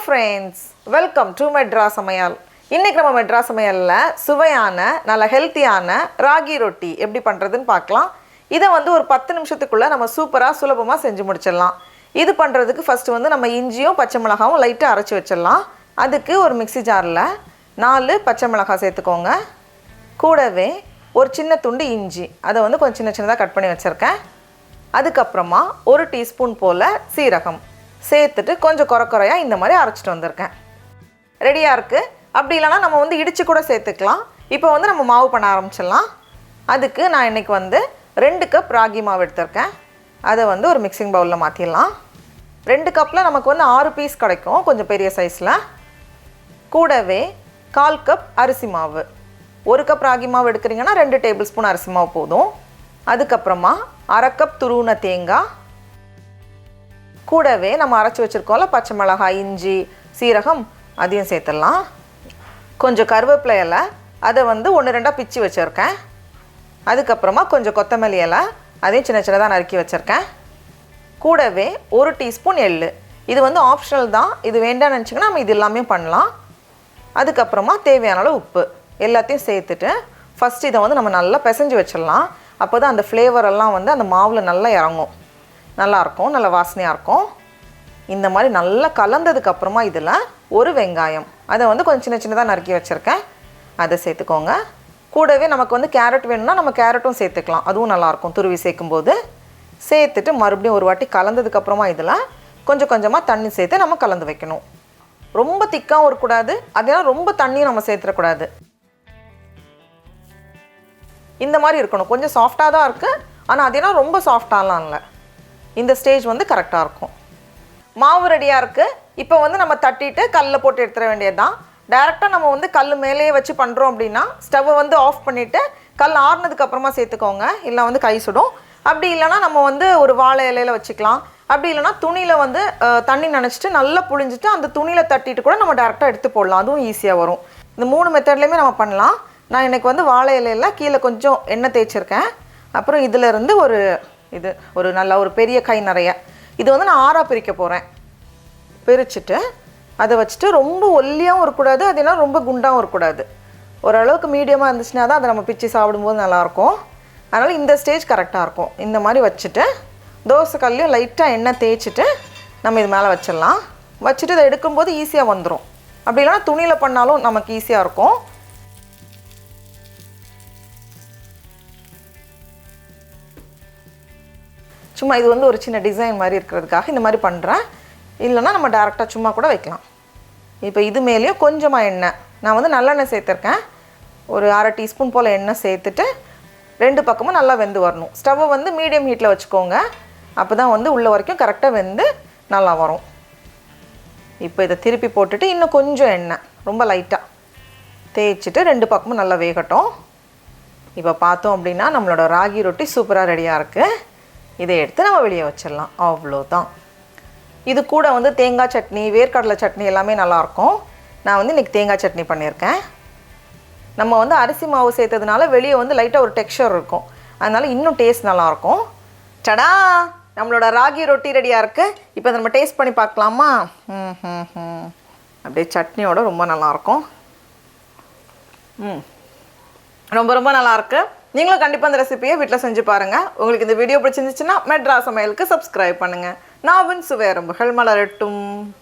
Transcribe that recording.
friends, welcome to Madras Samayal. இன்னைக்கு நம்ம Madras Samayalல சுவையான நல்ல ஹெல்தியான ராகி ரொட்டி எப்படி பண்றதுன்னு பார்க்கலாம். இத வந்து ஒரு 10 நிமிஷத்துக்குள்ள நம்ம சூப்பரா சுலபமா செஞ்சு முடிச்சிடலாம். இது பண்றதுக்கு ஃபர்ஸ்ட் வந்து நம்ம இஞ்சியும் பச்சை மிளகாயும் லைட்டா அரைச்சு வச்சிடலாம். அதுக்கு ஒரு மிக்ஸி ஜார்ல 4 பச்சை மிளகாய் சேர்த்துக்கோங்க. கூடவே ஒரு சின்ன துண்டு இஞ்சி அதை வந்து கொஞ்சம் சின்னதா கட் பண்ணி வச்சிருக்கேன். அதுக்கு அப்புறமா 1 டீஸ்பூன் போல சீரகம் சேர்த்துட்டு கொஞ்சம் கொரகொரையா இந்த மாதிரி அரைச்சிட்டு வந்திருக்கேன். ரெடியா இருக்கு. அப்படி இல்லனா நம்ம வந்து இடிச்சு கூட சேர்த்துக்கலாம். இப்போ வந்து நம்ம மாவு பண்ண ஆரம்பிச்சிடலாம். அதுக்கு நான் இன்னைக்கு வந்து 2 கப் ராகி மாவு எடுத்துர்க்கேன். அதை வந்து ஒரு மிக்சிங் பவுல்ல மாத்திடலாம். 2 கப்ல நமக்கு வந்து 6 பீஸ் கிடைக்கும், கொஞ்சம் பெரிய சைஸ்ல. கூடவே 1/4 கப் அரிசி மாவு. 1 கப் ராகி மாவு எடுக்கிறீங்கன்னா 2 டேபிள் ஸ்பூன் அரிசி மாவு போதும். அதுக்கு அப்புறமா 1/2 கப் துருவின தேங்காய். கூடவே நம்ம அரைச்சு வச்சிருக்கோம்ல பச்சை மிளகாய், இஞ்சி, சீரகம் அதையும் சேர்த்துடலாம். கொஞ்சம் கருவேப்பிலை இலை அதை வந்து 1-2 பிச்சு வச்சுருக்கேன். அதுக்கப்புறமா கொஞ்சம் கொத்தமல்லி இலை அதையும் சின்னதாக நறுக்கி வச்சுருக்கேன். கூடவே 1 டீஸ்பூன் எள்ளு. இது வந்து ஆப்ஷனல் தான், இது வேண்டாம்னு நினச்சிங்கன்னா நம்ம இது எல்லாமே பண்ணலாம். அதுக்கப்புறமா தேவையான அளவு உப்பு எல்லாத்தையும் சேர்த்துட்டு ஃபஸ்ட் இதை வந்து நம்ம நல்லா பிசைஞ்சு வச்சிடலாம். அப்போ தான் அந்த ஃப்ளேவர் எல்லாம் வந்து அந்த மாவில் நல்லா இறங்கும், நல்லாயிருக்கும், நல்ல வாசனையாக இருக்கும். இந்த மாதிரி நல்லா கலந்ததுக்கப்புறமா இதில் ஒரு வெங்காயம் அதை வந்து கொஞ்சம் சின்னதாக நறுக்கி வச்சுருக்கேன், அதை சேர்த்துக்கோங்க. கூடவே நமக்கு வந்து கேரட் வேணும்னா நம்ம கேரட்டும் சேர்த்துக்கலாம், அதுவும் நல்லாயிருக்கும் துருவி சேர்க்கும்போது. சேர்த்துட்டு மறுபடியும் ஒரு வாட்டி கலந்ததுக்கப்புறமா இதில் கொஞ்சம் கொஞ்சமாக தண்ணி சேர்த்து நம்ம கலந்து வைக்கணும். ரொம்ப திக்காகவும் இருக்கக்கூடாது, அதெல்லாம் ரொம்ப தண்ணியும் நம்ம சேர்த்துடக்கூடாது. இந்த மாதிரி இருக்கணும். கொஞ்சம் சாஃப்டாக தான் இருக்குது, ஆனால் அதெல்லாம் ரொம்ப சாஃப்டாலாம் இல்லை. இந்த ஸ்டேஜ் வந்து கரெக்டாக இருக்கும். மாவு ரெடியாக இருக்குது. இப்போ வந்து நம்ம தட்டிட்டு கல்லில் போட்டு எடுத்துட வேண்டியது தான். டேரெக்டாக நம்ம வந்து கல் மேலேயே வச்சு பண்ணுறோம் அப்படின்னா ஸ்டவ்வை வந்து ஆஃப் பண்ணிவிட்டு கல் ஆறுனதுக்கு அப்புறமா சேர்த்துக்கோங்க, இல்லை வந்து கை சுடும். அப்படி இல்லைனா நம்ம வந்து ஒரு வாழை இலையில் வச்சுக்கலாம். அப்படி இல்லைனா துணியில் வந்து தண்ணி நனைச்சிட்டு நல்லா புழிஞ்சிட்டு அந்த துணியில் தட்டிட்டு கூட நம்ம டேரெக்டாக எடுத்து போடலாம், அதுவும் ஈஸியாக வரும். இந்த 3 மெத்தட்லேயுமே நம்ம பண்ணலாம். நான் இன்றைக்கி வந்து வாழை இலையில் கீழே கொஞ்சம் எண்ணெய் தேய்ச்சிருக்கேன். அப்புறம் இதிலேருந்து ஒரு நல்ல ஒரு பெரிய கை நிறைய இது வந்து நான் 6ஆக பிரிக்க போகிறேன். பிரிச்சுட்டு அதை வச்சுட்டு ரொம்ப ஒல்லியாகவும் இருக்கக்கூடாது, அதெல்லாம் ரொம்ப குண்டாகவும் இருக்கக்கூடாது. ஓரளவுக்கு மீடியமாக இருந்துச்சுன்னா தான் அதை நம்ம பிச்சு சாப்பிடும்போது நல்லாயிருக்கும். அதனால் இந்த ஸ்டேஜ் கரெக்டாக இருக்கும். இந்த மாதிரி வச்சுட்டு தோசை கல்லையும் லைட்டாக எண்ணெய் தேய்ச்சிட்டு நம்ம இது மேலே வச்சிடலாம். வச்சுட்டு இதை எடுக்கும்போது ஈஸியாக வந்துடும். அப்படி இல்லைனா துணியில் பண்ணாலும் நமக்கு ஈஸியாக இருக்கும். சும்மா இது வந்து ஒரு சின்ன டிசைன் மாதிரி இருக்கிறதுக்காக இந்த மாதிரி பண்ணுறேன். இல்லைனா நம்ம டேரெக்டாக சும்மா கூட வைக்கலாம். இப்போ இது மேலேயும் கொஞ்சமாக எண்ணெய், நான் வந்து நல்லெண்ணெய் சேர்த்துருக்கேன். ஒரு 1/2 டீஸ்பூன் போல் எண்ணெய் சேர்த்துட்டு 2 பக்கமும் நல்லா வெந்து வரணும். ஸ்டவ்வை வந்து மீடியம் ஹீட்டில் வச்சுக்கோங்க, அப்போ தான் வந்து உள்ள வரைக்கும் கரெக்டாக வெந்து நல்லா வரும். இப்போ இதை திருப்பி போட்டுட்டு இன்னும் கொஞ்சம் எண்ணெய் ரொம்ப லைட்டாக தேய்ச்சிட்டு 2 பக்கமும் நல்லா வேகட்டும். இப்போ பார்த்தோம் அப்படின்னா நம்மளோட ராகி ரொட்டி சூப்பராக ரெடியாக இருக்குது. இதை எடுத்து நம்ம வெளியே வச்சிடலாம், அவ்வளோதான். இது கூட வந்து தேங்காய் சட்னி, வேர்க்கடலை சட்னி எல்லாமே நல்லாயிருக்கும். நான் வந்து இன்றைக்கி தேங்காய் சட்னி பண்ணியிருக்கேன். நம்ம வந்து அரிசி மாவு சேர்த்ததுனால வெளியே வந்து லைட்டாக ஒரு டெக்ஸ்சர் இருக்கும், அதனால் இன்னும் டேஸ்ட் நல்லாயிருக்கும். சடா, நம்மளோட ராகி ரொட்டி ரெடியாக இருக்குது. இப்போ நம்ம டேஸ்ட் பண்ணி பார்க்கலாமா? அப்படியே சட்னியோட ரொம்ப நல்லாயிருக்கும். ரொம்ப ரொம்ப நல்லாயிருக்கு. நீங்களும் கண்டிப்பாக இந்த ரெசிபியை வீட்டில் செஞ்சு பாருங்கள். உங்களுக்கு இந்த வீடியோ பிடிச்சிருந்துச்சுன்னா மெட்ராஸ் சமையலுக்கு சப்ஸ்கிரைப் பண்ணுங்கள். நாவின் சுவையரம்புகள் மலரட்டும்.